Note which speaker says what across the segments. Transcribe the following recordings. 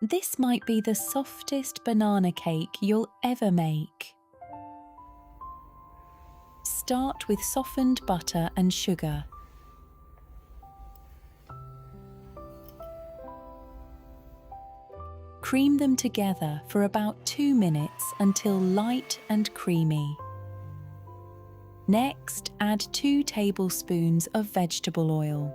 Speaker 1: This might be the softest banana cake you'll ever make. Start with softened butter and sugar. Cream them together for about 2 minutes until light and creamy. Next, add 2 tablespoons of vegetable oil.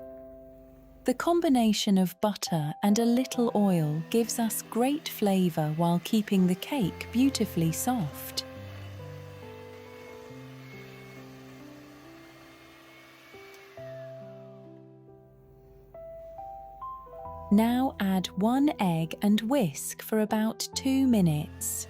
Speaker 1: The combination of butter and a little oil gives us great flavour while keeping the cake beautifully soft. Now add 1 egg and whisk for about 2 minutes.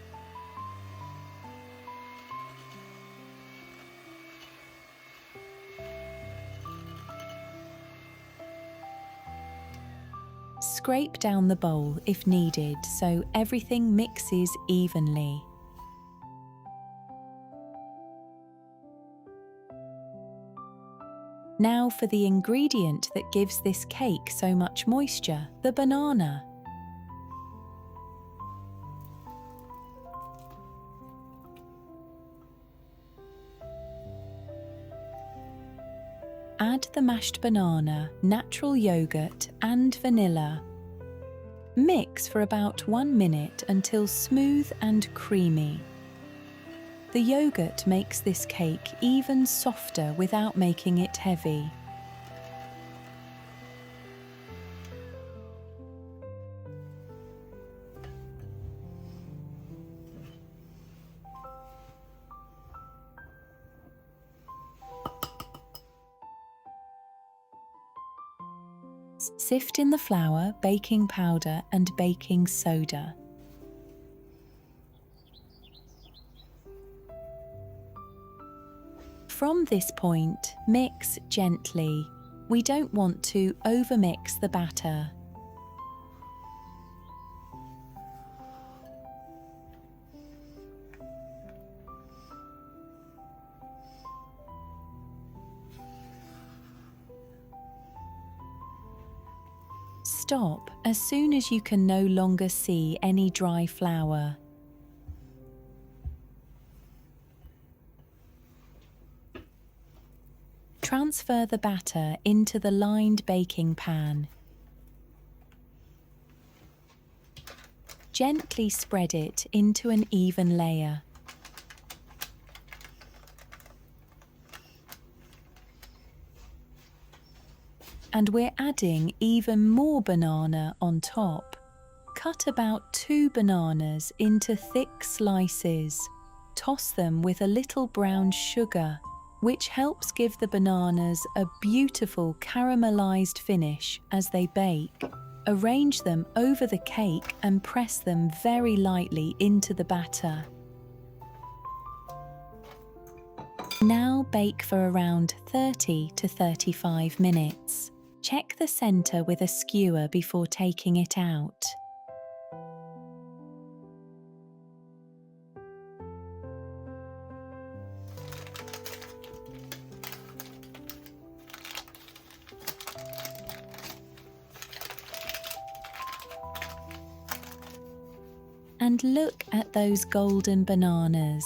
Speaker 1: Scrape down the bowl if needed so everything mixes evenly. Now for the ingredient that gives this cake so much moisture, the banana. Add the mashed banana, natural yogurt and vanilla. Mix for about 1 minute until smooth and creamy. The yogurt makes this cake even softer without making it heavy. Sift in the flour, baking powder and baking soda. From this point, mix gently. We don't want to overmix the batter. Stop as soon as you can no longer see any dry flour. Transfer the batter into the lined baking pan. Gently spread it into an even layer. And we're adding even more banana on top. Cut about 2 bananas into thick slices. Toss them with a little brown sugar, which helps give the bananas a beautiful caramelized finish as they bake. Arrange them over the cake and press them very lightly into the batter. Now bake for around 30 to 35 minutes. Check the center with a skewer before taking it out. And look at those golden bananas.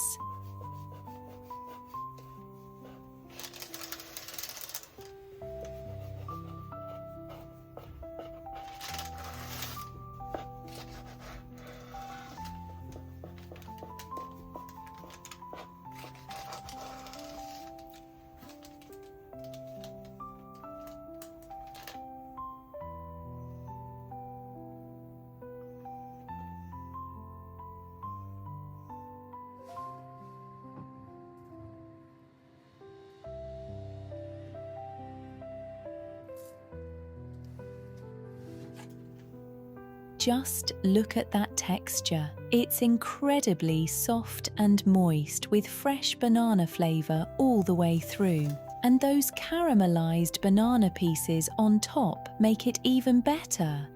Speaker 1: Just look at that texture. It's incredibly soft and moist with fresh banana flavour all the way through. And those caramelized banana pieces on top make it even better.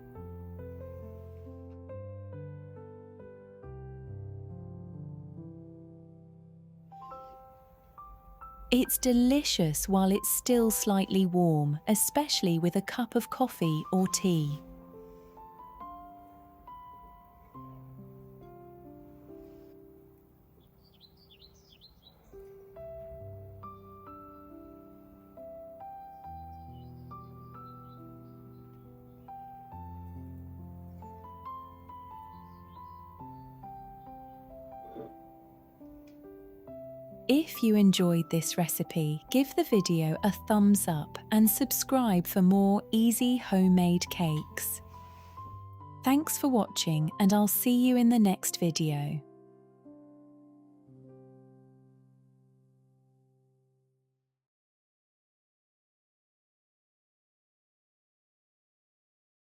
Speaker 1: It's delicious while it's still slightly warm, especially with a cup of coffee or tea. If you enjoyed this recipe, give the video a thumbs up and subscribe for more easy homemade cakes. Thanks for watching, and I'll see you in the next video.